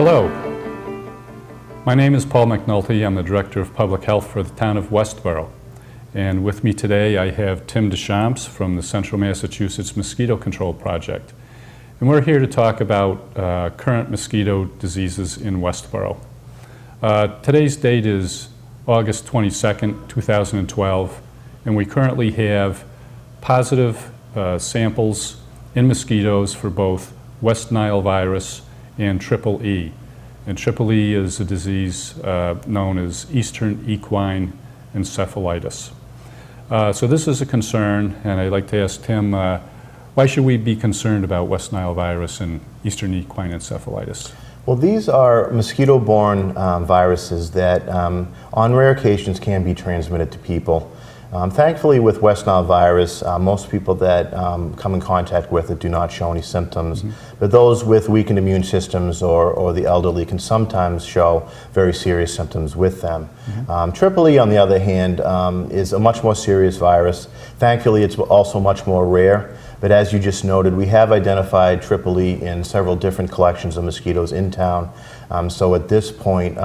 Hello, my name is Paul McNulty. I'm the Director of Public Health for the town of Westborough. And with me today I have Tim Deschamps from the Central Massachusetts Mosquito Control Project. And we're here to talk about current mosquito diseases in Westborough. Today's date is August 22nd, 2012, and we currently have positive samples in mosquitoes for both West Nile Virus and EEE. And EEE is a disease known as Eastern Equine Encephalitis. So this is a concern, and I'd like to ask Tim, why should we be concerned about West Nile Virus and Eastern Equine Encephalitis? Well, these are mosquito-borne viruses that on rare occasions can be transmitted to people. Thankfully, with West Nile virus, most people that come in contact with it do not show any symptoms, but those with weakened immune systems or the elderly can sometimes show very serious symptoms with them. EEE, on the other hand, is a much more serious virus. Thankfully, it's also much more rare, but as you just noted, we have identified EEE in several different collections of mosquitoes in town. So at this point,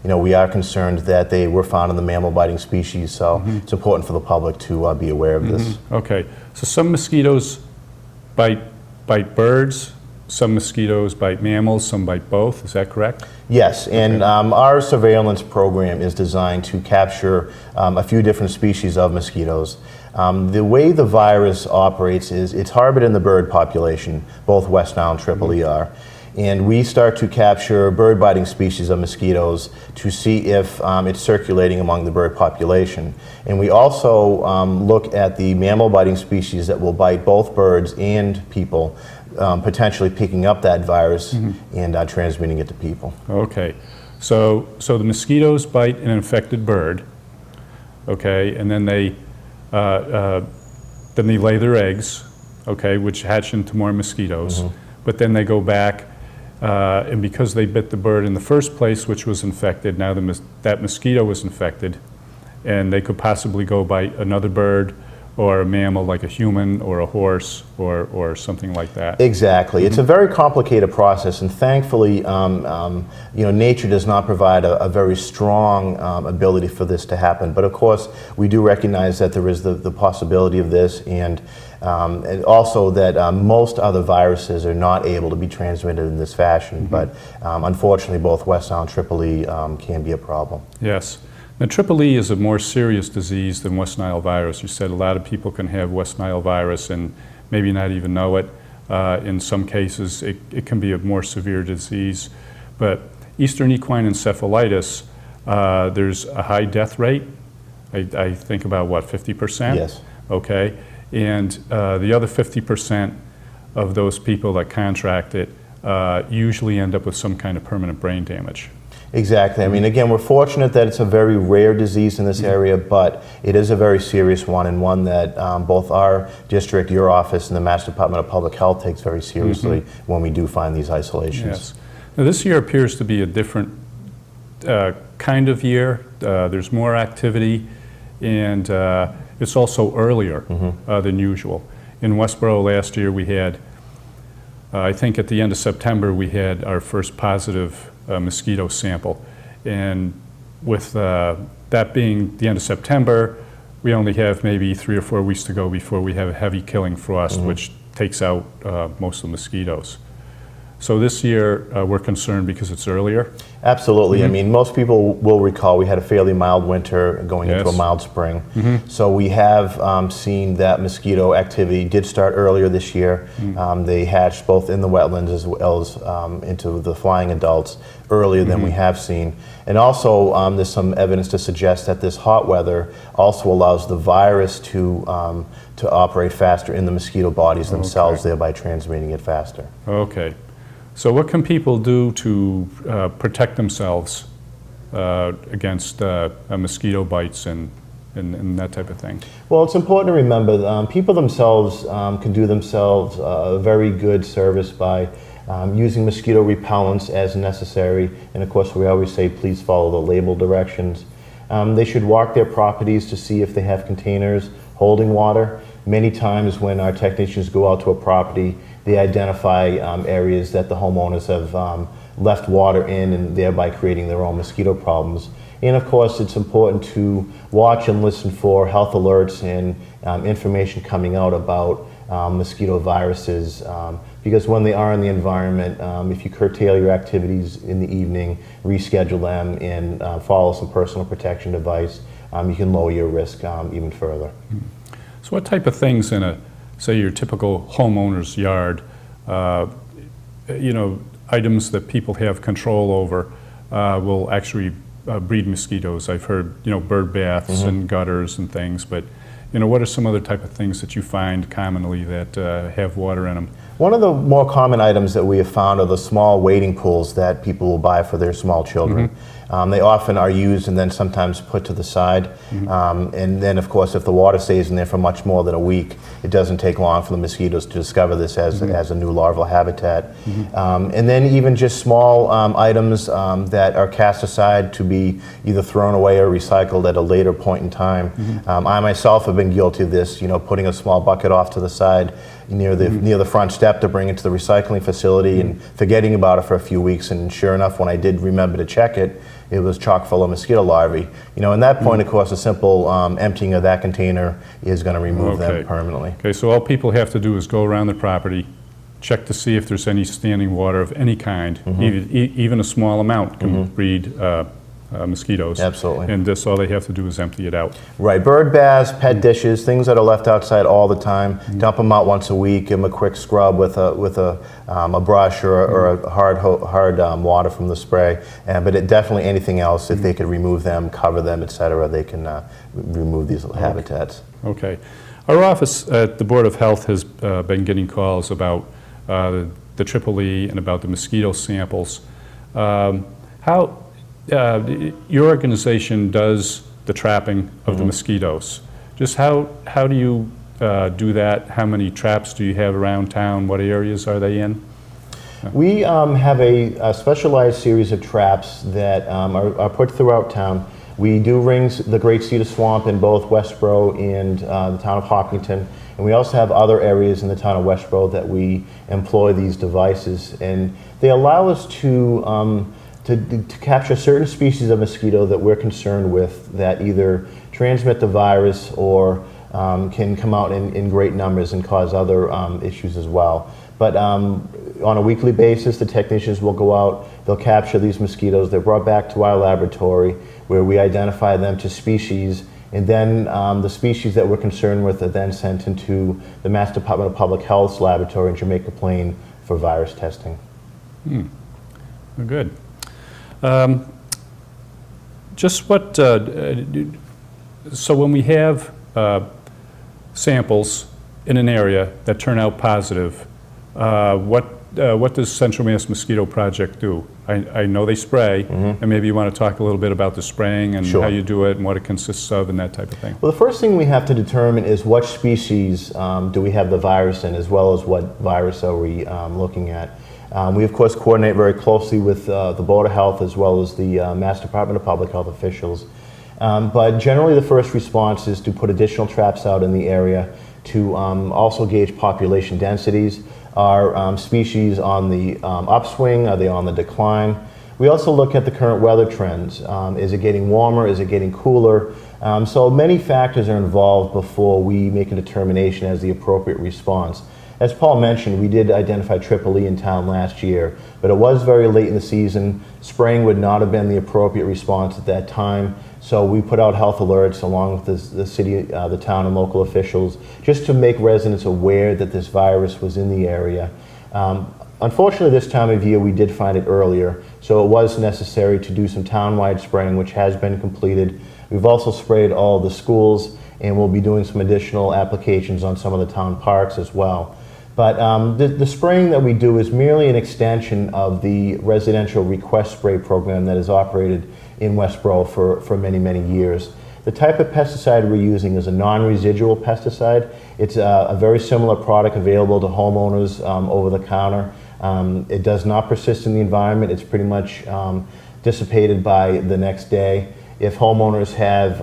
we are concerned that they were found in the mammal-biting species, so it's important for the public to be aware of this. Okay, so some mosquitoes bite birds, some mosquitoes bite mammals, some bite both, is that correct? Yes, and our surveillance program is designed to capture a few different species of mosquitoes. The way the virus operates is it's harbored in the bird population, both West Nile and EEE are. And we start to capture bird-biting species of mosquitoes to see if it's circulating among the bird population. And we also look at the mammal-biting species that will bite both birds and people, potentially picking up that virus and transmitting it to people. Okay, so the mosquitoes bite an infected bird, okay, and then they lay their eggs, okay, which hatch into more mosquitoes, but then they go back. And because they bit the bird in the first place, which was infected, now that mosquito was infected, and they could possibly go bite another bird or a mammal like a human or a horse or something like that. Exactly. It's a very complicated process, and thankfully, nature does not provide a very strong ability for this to happen. But of course, we do recognize that there is the possibility of this, and also that most other viruses are not able to be transmitted in this fashion. But unfortunately, both West Nile and EEE can be a problem. Yes. Now, EEE is a more serious disease than West Nile virus. You said a lot of people can have West Nile virus and maybe not even know it. In some cases, it can be a more severe disease. But Eastern Equine Encephalitis, there's a high death rate. I think about, what, 50%? Yes. Okay. And the other 50% of those people that contract it usually end up with some kind of permanent brain damage. Exactly. I mean, again, we're fortunate that it's a very rare disease in this area, but it is a very serious one, and one that both our district, your office, and the Mass Department of Public Health takes very seriously when we do find these isolations. Yes. Now, this year appears to be a different kind of year. There's more activity, and it's also earlier than usual. In Westborough last year, we had, I think at the end of September, we had our first positive mosquito sample. And with that being the end of September, we only have maybe 3 or 4 weeks to go before we have a heavy killing frost, which takes out most of the mosquitoes. So this year, we're concerned because it's earlier. Absolutely. I mean, most people will recall we had a fairly mild winter going into a mild spring. So we have seen that mosquito activity did start earlier this year. They hatched both in the wetlands as well as into the flying adults earlier than we have seen. And also, there's some evidence to suggest that this hot weather also allows the virus to operate faster in the mosquito bodies themselves, thereby transmitting it faster. Okay. So what can people do to protect themselves against mosquito bites and that type of thing? Well, it's important to remember people themselves can do themselves a very good service by using mosquito repellents as necessary. And of course, we always say, please follow the label directions. They should walk their properties to see if they have containers holding water. Many times when our technicians go out to a property, they identify areas that the homeowners have left water in and thereby creating their own mosquito problems. And of course, it's important to watch and listen for health alerts and information coming out about mosquito viruses, because when they are in the environment, if you curtail your activities in the evening, reschedule them, and follow some personal protection advice, you can lower your risk even further. So what type of things in say your typical homeowner's yard, items that people have control over will actually breed mosquitoes? I've heard, bird baths and gutters and things, but what are some other type of things that you find commonly that have water in them? One of the more common items that we have found are the small wading pools that people will buy for their small children. They often are used and then sometimes put to the side. And then, of course, if the water stays in there for much more than a week, it doesn't take long for the mosquitoes to discover this as a new larval habitat. And then even just small items that are cast aside to be either thrown away or recycled at a later point in time. I myself have been guilty of this, putting a small bucket off to the side near the front step to bring it to the recycling facility and forgetting about it for a few weeks, and sure enough, when I did remember to check it, it was chock full of mosquito larvae. In that point, of course, a simple emptying of that container is going to remove them permanently. Okay, so all people have to do is go around the property, check to see if there's any standing water of any kind. Even a small amount can breed mosquitoes. Absolutely. And this, all they have to do is empty it out. Right, bird baths, pet dishes, things that are left outside all the time, dump them out once a week, give them a quick scrub with a brush or a hard water from the spray. But definitely anything else, if they could remove them, cover them, etc., they can remove these habitats. Okay. Our office at the Board of Health has been getting calls about the EEE and about the mosquito samples. Your organization does the trapping of the mosquitoes. Just how do you do that? How many traps do you have around town? What areas are they in? We have a specialized series of traps that are put throughout town. We do ring the Great Cedar Swamp in both Westborough and the town of Hopkinton. And we also have other areas in the town of Westborough that we employ these devices. And they allow us to capture certain species of mosquito that we're concerned with that either transmit the virus or can come out in great numbers and cause other issues as well. But on a weekly basis, the technicians will go out, they'll capture these mosquitoes, they're brought back to our laboratory where we identify them to species, and then the species that we're concerned with are then sent into the Mass Department of Public Health's laboratory in Jamaica Plain for virus testing. Good. Just what, so when we have samples in an area that turn out positive, what does Central Mass Mosquito Project do? I know they spray, and maybe you want to talk a little bit about the spraying and how you do it and what it consists of and that type of thing. Well, the first thing we have to determine is what species do we have the virus in, as well as what virus are we looking at. We, of course, coordinate very closely with the Board of Health as well as the Mass Department of Public Health officials. But generally, the first response is to put additional traps out in the area to also gauge population densities. Are species on the upswing? Are they on the decline? We also look at the current weather trends. Is it getting warmer? Is it getting cooler? So many factors are involved before we make a determination as the appropriate response. As Paul mentioned, we did identify EEE in town last year, but it was very late in the season. Spraying would not have been the appropriate response at that time, so we put out health alerts along with the city, the town, and local officials just to make residents aware that this virus was in the area. Unfortunately, this time of year we did find it earlier, so it was necessary to do some town-wide spraying, which has been completed. We've also sprayed all the schools, and we'll be doing some additional applications on some of the town parks as well. But the spraying that we do is merely an extension of the residential request spray program that is operated in Westborough for many, many years. The type of pesticide we're using is a non-residual pesticide. It's a very similar product available to homeowners over the counter. It does not persist in the environment. It's pretty much dissipated by the next day. If homeowners have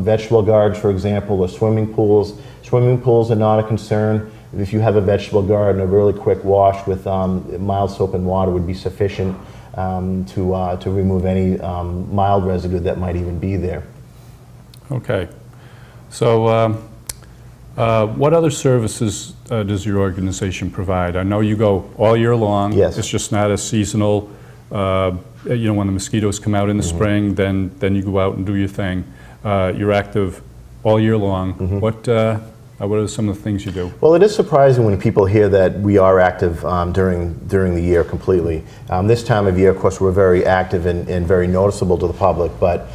vegetable gardens, for example, or swimming pools are not a concern. If you have a vegetable garden, a really quick wash with mild soap and water would be sufficient. to remove any mild residue that might even be there. Okay. So what other services does your organization provide? I know you go all year long. Yes. It's just not a seasonal, you know, when the mosquitoes come out in the spring, then you go out and do your thing. You're active all year long. What are some of the things you do? Well, it is surprising when people hear that we are active during the year completely. This time of year, of course, we're very active and very noticeable to the public, but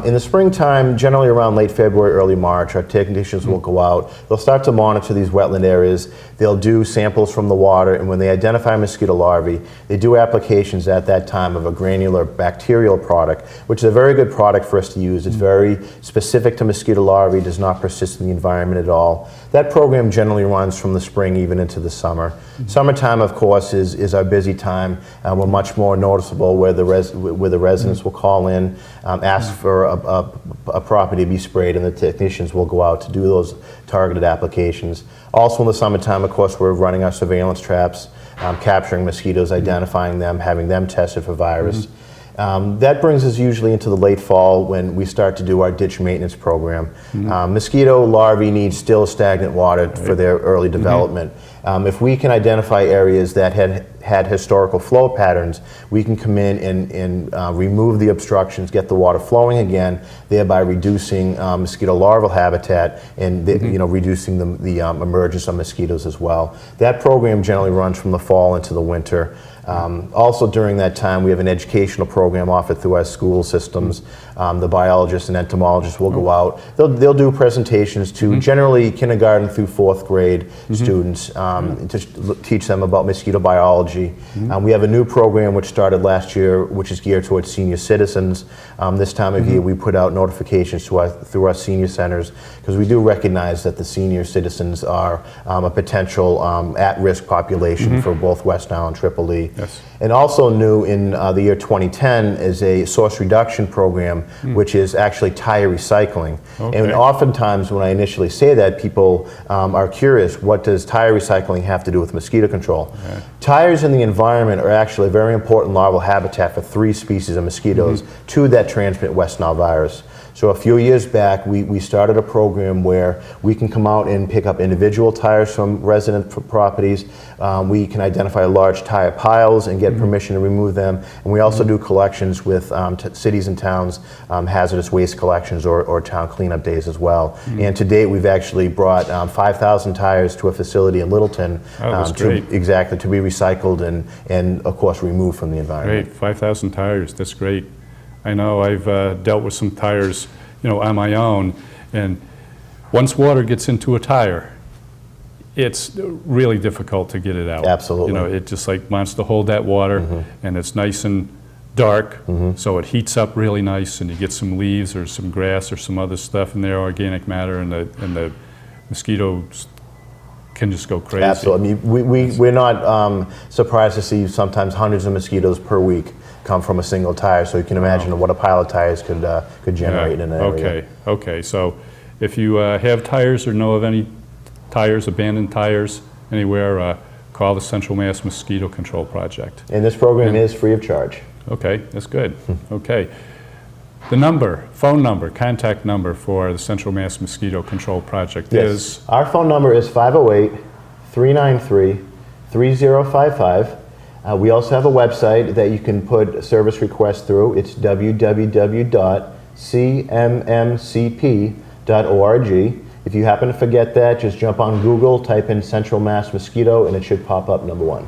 in the springtime, generally around late February, early March, our technicians will go out. They'll start to monitor these wetland areas. They'll do samples from the water, and when they identify mosquito larvae, they do applications at that time of a granular bacterial product, which is a very good product for us to use. It's very specific to mosquito larvae, does not persist in the environment at all. That program generally runs from the spring even into the summer. Summertime, of course, is our busy time. We're much more noticeable where the residents will call in, ask for a property to be sprayed, and the technicians will go out to do those targeted applications. Also in the summertime, of course, we're running our surveillance traps, capturing mosquitoes, identifying them, having them tested for virus. That brings us usually into the late fall when we start to do our ditch maintenance program. Mosquito larvae need still stagnant water for their early development. If we can identify areas that had historical flow patterns, we can come in and remove the obstructions, get the water flowing again, thereby reducing mosquito larval habitat and you know, reducing the emergence of mosquitoes as well. That program generally runs from the fall into the winter. Also during that time, we have an educational program offered through our school systems. The biologists and entomologists will go out. They'll do presentations to generally kindergarten through 4th grade students to teach them about mosquito biology. We have a new program which started last year, which is geared towards senior citizens. This time of year, we put out notifications through our senior centers, because we do recognize that the senior citizens are a potential at-risk population for both West Nile and Tripoli. Yes. And also new in the year 2010 is a source reduction program, which is actually tire recycling. Okay. And oftentimes when I initially say that, people are curious, what does tire recycling have to do with mosquito control? Tires in the environment are actually a very important larval habitat for 3 species of mosquitoes, 2 that transmit West Nile virus. So a few years back, we started a program where we can come out and pick up individual tires from resident properties. We can identify large tire piles and get permission to remove them. And we also do collections with cities and towns, hazardous waste collections or town cleanup days as well. And to date, we've actually brought 5,000 tires to a facility in Littleton to be recycled and of course removed from the environment. Great, 5,000 tires, that's great. I know I've dealt with some tires, you know, on my own, and once water gets into a tire, it's really difficult to get it out. Absolutely. You know, it just like wants to hold that water, and it's nice and dark, so it heats up really nice, and you get some leaves or some grass or some other stuff in there, organic matter, and the mosquitoes can just go crazy. Absolutely. I mean, we're not surprised to see sometimes hundreds of mosquitoes per week come from a single tire, so you can imagine what a pile of tires could generate in an area. Okay. So if you have tires or know of any tires, abandoned tires anywhere, call the Central Mass Mosquito Control Project. And this program is free of charge. Okay, that's good. Okay. The phone number, contact number for the Central Mass Mosquito Control Project is? Our phone number is 508-393-3055. We also have a website that you can put service requests through. It's www.cmmcp.org. If you happen to forget that, just jump on Google, type in Central Mass Mosquito, and it should pop up #1.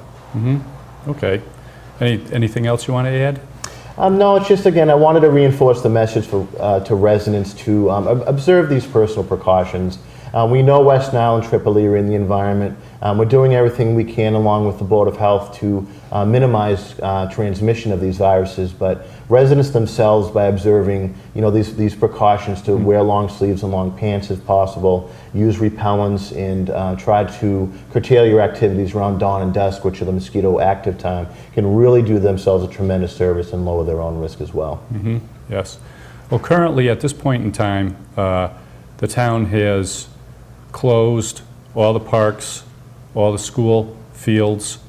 Okay. Anything else you want to add? No, it's just, again, I wanted to reinforce the message to residents to observe these personal precautions. We know West Nile and Tripoli are in the environment. We're doing everything we can along with the Board of Health to minimize transmission of these viruses, but residents themselves, by observing these precautions, to wear long sleeves and long pants if possible, use repellents, and try to curtail your activities around dawn and dusk, which are the mosquito active time, can really do themselves a tremendous service and lower their own risk as well. Yes. Well, currently at this point in time, the town has closed all the parks, all the school fields,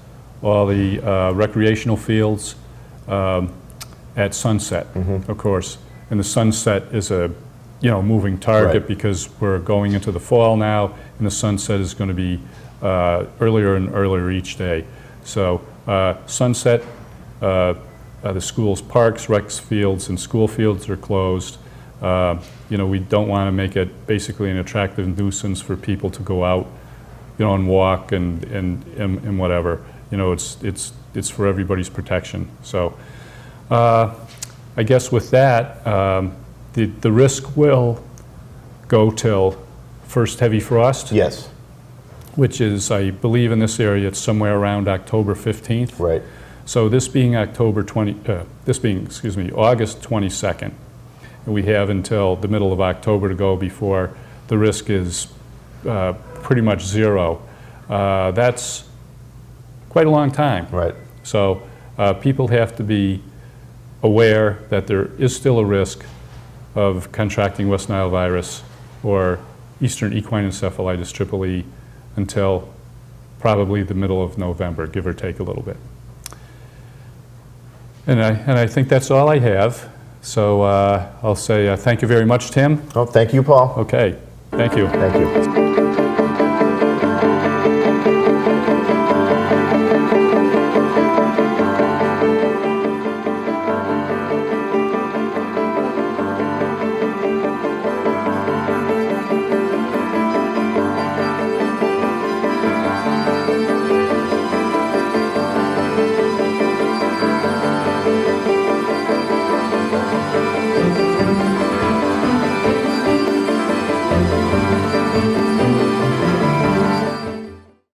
all the recreational fields. at sunset, of course. And the sunset is a moving target Right. because we're going into the fall now, and the sunset is going to be earlier and earlier each day. So sunset, the school's parks, rec fields, and school fields are closed. We don't want to make it basically an attractive nuisance for people to go out, and walk and whatever. It's for everybody's protection. So I guess with that, the risk will go till first heavy frost. Yes. Which is, I believe in this area, it's somewhere around October 15th. Right. So this being August 22nd, and we have until the middle of October to go before the risk is pretty much zero. That's quite a long time. Right. So people have to be aware that there is still a risk of contracting West Nile virus or Eastern equine encephalitis, EEE, until probably the middle of November, give or take a little bit. And I think that's all I have. So I'll say thank you very much, Tim. Oh, thank you, Paul. Okay, thank you. Thank you.